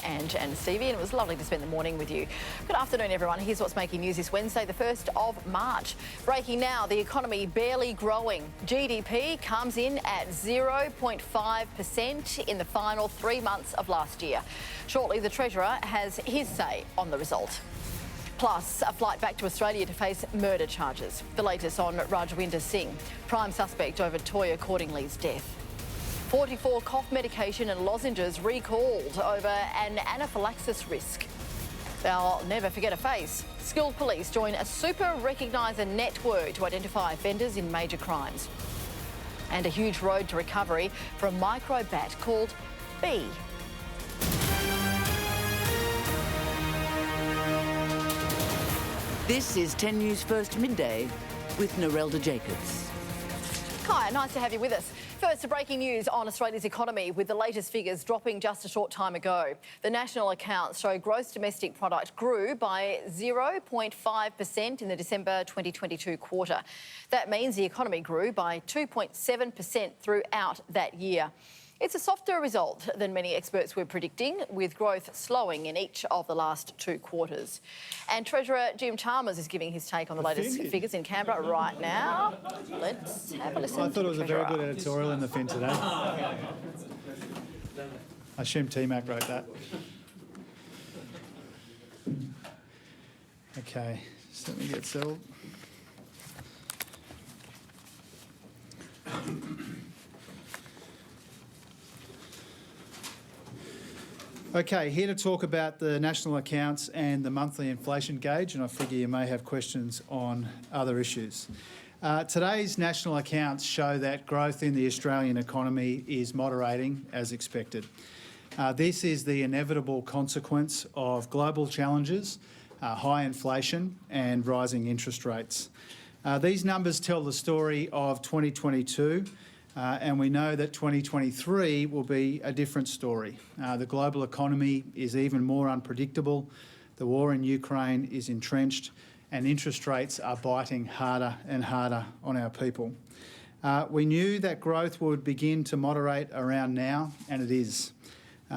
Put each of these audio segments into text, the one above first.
and Stevie, and it was lovely to spend the morning with you. Good afternoon, everyone. Here's what's making news this Wednesday, the 1st of March. Breaking now, the economy barely growing. GDP comes in at 0.5% in the final 3 months of last year. Shortly, the Treasurer has his say on the result. Plus, a flight back to Australia to face murder charges. The latest on Rajwinder Singh, prime suspect over Toya Cordingley's death. 44 cough medication and lozenges recalled over an anaphylaxis risk. They'll never forget a face. Skilled police join a super recogniser network to identify offenders in major crimes. And a huge road to recovery for a microbat called B. This is 10 News First Midday with Narelda Jacobs. Hi, nice to have you with us. First, to breaking news on Australia's economy, with the latest figures dropping just a short time ago. The national accounts show gross domestic product grew by 0.5% in the December 2022 quarter. That means the economy grew by 2.7% throughout that year. It's a softer result than many experts were predicting, with growth slowing in each of the last 2 quarters. And Treasurer Jim Chalmers is giving his take on the latest figures in Canberra right now. Let's have a listen. I thought it was a very good editorial in the Fin today. I assume T-Mac wrote that. Okay, so let me get settled. Okay, here to talk about the national accounts and the monthly inflation gauge, and I figure you may have questions on other issues. Today's national accounts show that growth in the Australian economy is moderating as expected. This is the inevitable consequence of global challenges, high inflation and rising interest rates. These numbers tell the story of 2022. And we know that 2023 will be a different story. The global economy is even more unpredictable. The war in Ukraine is entrenched and interest rates are biting harder and harder on our people. We knew that growth would begin to moderate around now, and it is.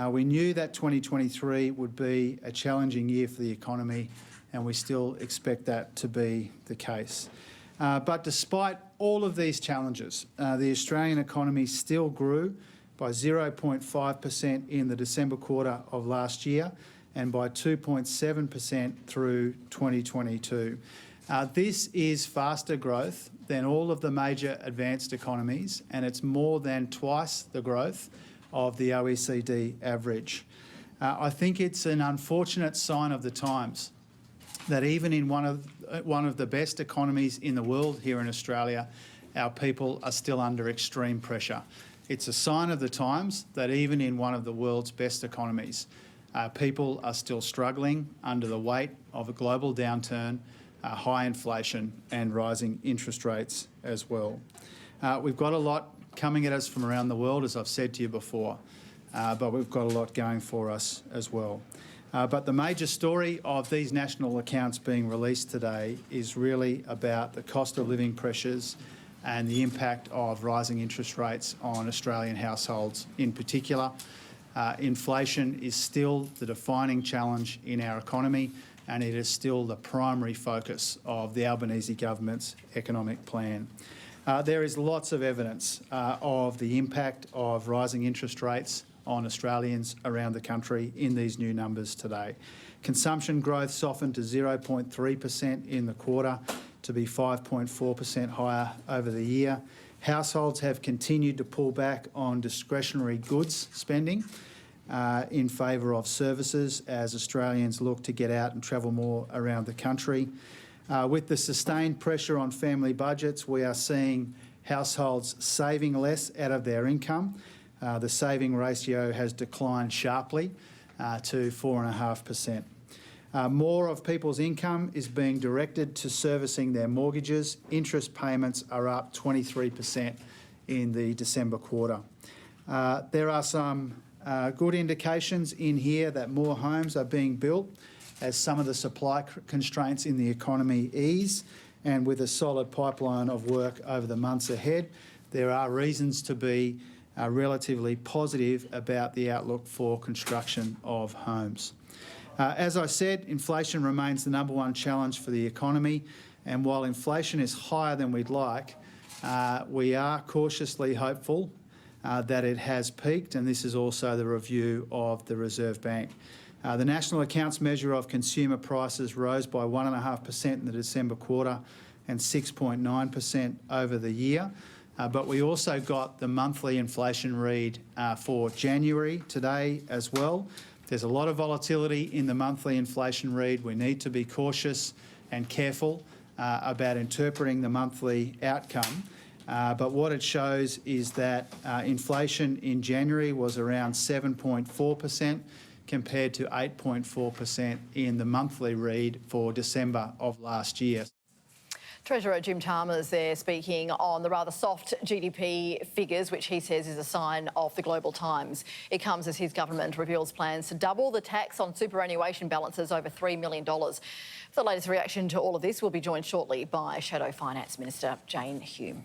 We knew that 2023 would be a challenging year for the economy, and we still expect that to be the case. But despite all of these challenges, the Australian economy still grew by 0.5% in the December quarter of last year and by 2.7% through 2022. This is faster growth than all of the major advanced economies, and it's more than twice the growth of the OECD average. I think it's an unfortunate sign of the times that even in one of the best economies in the world here in Australia, our people are still under extreme pressure. It's a sign of the times that even in one of the world's best economies, people are still struggling under the weight of a global downturn, high inflation and rising interest rates as well. We've got a lot coming at us from around the world, as I've said to you before, but we've got a lot going for us as well. But the major story of these national accounts being released today is really about the cost of living pressures and the impact of rising interest rates on Australian households in particular. Inflation is still the defining challenge in our economy, and it is still the primary focus of the Albanese government's economic plan. There is lots of evidence of the impact of rising interest rates on Australians around the country in these new numbers today. Consumption growth softened to 0.3% in the quarter to be 5.4% higher over the year. Households have continued to pull back on discretionary goods spending in favour of services as Australians look to get out and travel more around the country. With the sustained pressure on family budgets, we are seeing households saving less out of their income. The saving ratio has declined sharply to 4.5%. More of people's income is being directed to servicing their mortgages. Interest payments are up 23% in the December quarter. There are some good indications in here that more homes are being built as some of the supply constraints in the economy ease, and with a solid pipeline of work over the months ahead, there are reasons to be relatively positive about the outlook for construction of homes. As I said, inflation remains the number one challenge for the economy, and while inflation is higher than we'd like, we are cautiously hopeful that it has peaked, and this is also the review of the Reserve Bank. The National Accounts measure of consumer prices rose by 1.5% in the December quarter and 6.9% over the year. But we also got the monthly inflation read for January today as well. There's a lot of volatility in the monthly inflation read. We need to be cautious and careful about interpreting the monthly outcome. But what it shows is that inflation in January was around 7.4% compared to 8.4% in the monthly read for December of last year. Treasurer Jim Chalmers there speaking on the rather soft GDP figures, which he says is a sign of the global times. It comes as his government reveals plans to double the tax on superannuation balances over $3 million. The latest reaction to all of this will be joined shortly by Shadow Finance Minister Jane Hume.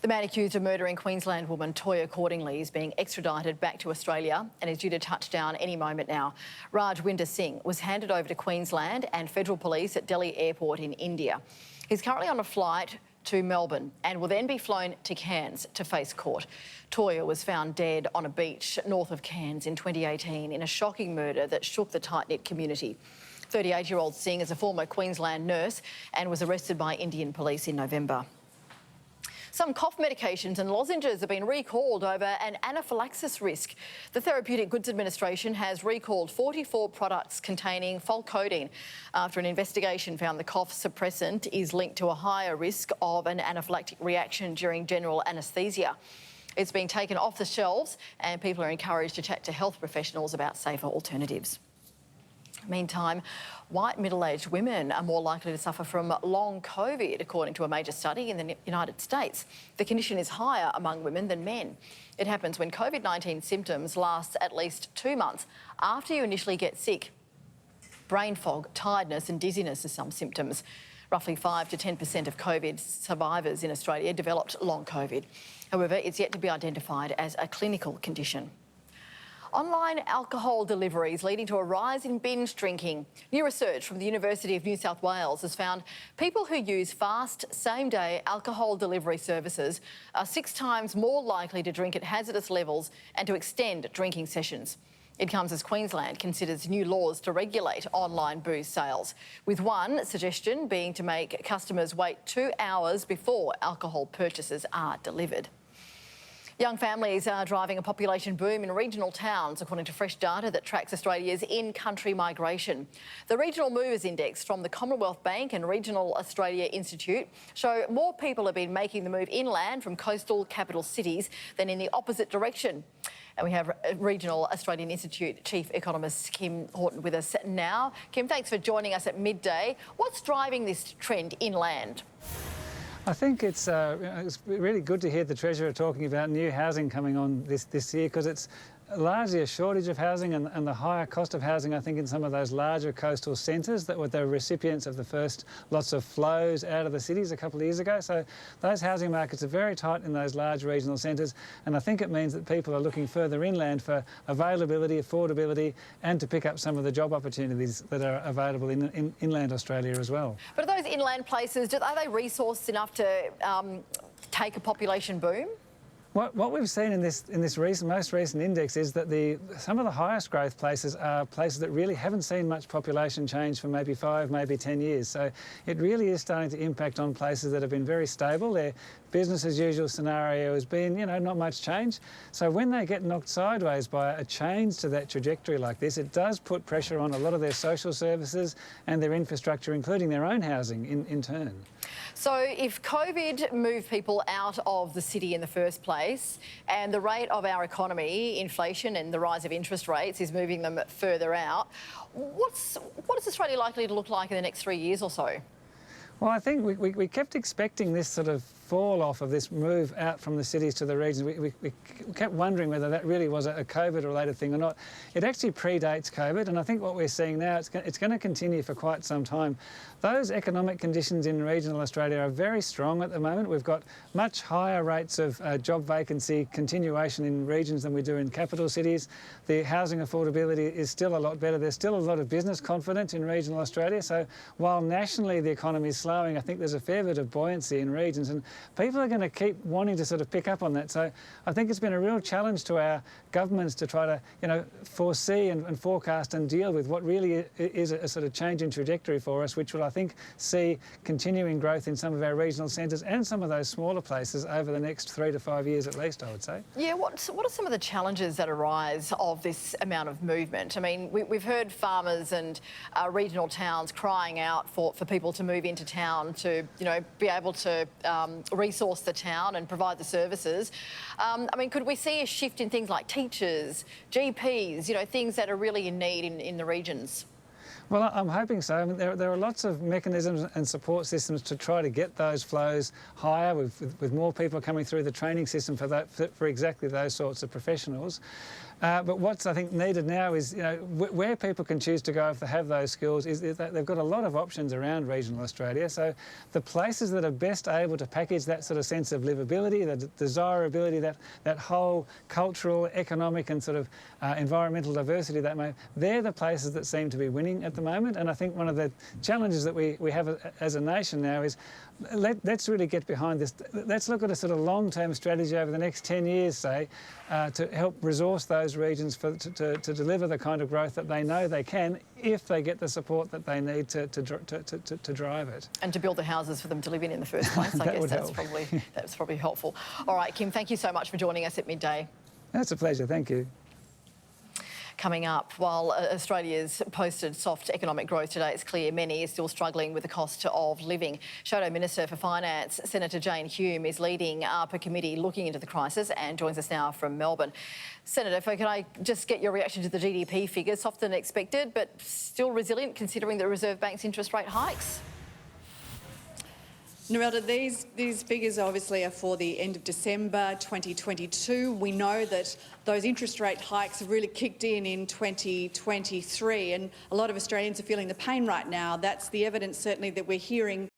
The man accused of murdering Queensland woman Toya Cordingley is being extradited back to Australia and is due to touch down any moment now. Rajwinder Singh was handed over to Queensland and federal police at Delhi Airport in India. He's currently on a flight to Melbourne and will then be flown to Cairns to face court. Toya was found dead on a beach north of Cairns in 2018 in a shocking murder that shook the tight-knit community. 38-year-old Singh is a former Queensland nurse and was arrested by Indian police in November. Some cough medications and lozenges have been recalled over an anaphylaxis risk. The Therapeutic Goods Administration has recalled 44 products containing fulcodine after an investigation found the cough suppressant is linked to a higher risk of an anaphylactic reaction during general anaesthesia. It's been taken off the shelves and people are encouraged to chat to health professionals about safer alternatives. Meantime, white middle-aged women are more likely to suffer from long COVID, according to a major study in the United States. The condition is higher among women than men. It happens when COVID-19 symptoms last at least 2 months after you initially get sick. Brain fog, tiredness and dizziness are some symptoms. Roughly 5 to 10% of COVID survivors in Australia developed long COVID. However, it's yet to be identified as a clinical condition. Online alcohol deliveries leading to a rise in binge drinking. New research from the University of New South Wales has found people who use fast, same-day alcohol delivery services are 6 times more likely to drink at hazardous levels and to extend drinking sessions. It comes as Queensland considers new laws to regulate online booze sales, with one suggestion being to make customers wait 2 hours before alcohol purchases are delivered. Young families are driving a population boom in regional towns, according to fresh data that tracks Australia's in-country migration. The Regional Movers Index from the Commonwealth Bank and Regional Australia Institute show more people have been making the move inland from coastal capital cities than in the opposite direction. And we have Regional Australian Institute Chief Economist Kim Horton with us now. Kim, thanks for joining us at midday. What's driving this trend inland? I think it's really good to hear the Treasurer talking about new housing coming on this year, because it's largely a shortage of housing and the higher cost of housing, I think, in some of those larger coastal centres that were the recipients of the first lots of flows out of the cities a couple of years ago. So those housing markets are very tight in those large regional centres, and I think it means that people are looking further inland for availability, affordability, and to pick up some of the job opportunities that are available in inland Australia as well. But are those inland places, are they resourced enough to take a population boom? What we've seen in this most recent index is that some of the highest growth places are places that really haven't seen much population change for maybe 5, maybe 10 years. So it really is starting to impact on places that have been very stable. Their business as usual scenario has been, not much change. So when they get knocked sideways by a change to that trajectory like this, it does put pressure on a lot of their social services and their infrastructure, including their own housing in turn. So if COVID moved people out of the city in the first place and the rate of our economy, inflation and the rise of interest rates is moving them further out, what is Australia likely to look like in the next 3 years or so? Well, I think we kept expecting this sort of fall off of this move out from the cities to the regions. We kept wondering whether that really was a COVID-related thing or not. It actually predates COVID, and I think what we're seeing now, it's going to continue for quite some time. Those economic conditions in regional Australia are very strong at the moment. We've got much higher rates of job vacancy continuation in regions than we do in capital cities. The housing affordability is still a lot better. There's still a lot of business confidence in regional Australia. So while nationally the economy is slowing, I think there's a fair bit of buoyancy in regions, and people are going to keep wanting to sort of pick up on that. So I think it's been a real challenge to our governments to try to, foresee and forecast and deal with what really is a sort of change in trajectory for us, which will, I think, see continuing growth in some of our regional centres and some of those smaller places over the next 3 to 5 years at least, I would say. Yeah, what are some of the challenges that arise of this amount of movement? I mean, we've heard farmers and regional towns crying out for people to move into town to, be able to resource the town and provide the services. I mean, could we see a shift in things like teachers, GPs, things that are really in need in the regions? Well, I'm hoping so. I mean, there are lots of mechanisms and support systems to try to get those flows higher, with more people coming through the training system for exactly those sorts of professionals. But what's, I think, needed now is, where people can choose to go if they have those skills is that they've got a lot of options around regional Australia. So the places that are best able to package that sort of sense of livability, the desirability, that whole cultural, economic and sort of environmental diversity they're the places that seem to be winning at the moment. And I think one of the challenges that we have as a nation now is let's really get behind this. Let's look at a sort of long-term strategy over the next 10 years, say, to help resource those regions to deliver the kind of growth that they know they can if they get the support that they need to drive it. And to build the houses for them to live in the first place. I guess that's probably helpful. All right, Kim, thank you so much for joining us at Midday. That's a pleasure, thank you. Coming up, while Australia's posted soft economic growth today, it's clear many are still struggling with the cost of living. Shadow Minister for Finance, Senator Jane Hume, is leading ARPA committee looking into the crisis and joins us now from Melbourne. Senator, can I just get your reaction to the GDP figures? Softer than expected, but still resilient considering the Reserve Bank's interest rate hikes? Narelda, these figures obviously are for the end of December 2022. We know that those interest rate hikes have really kicked in 2023, and a lot of Australians are feeling the pain right now. That's the evidence certainly that we're hearing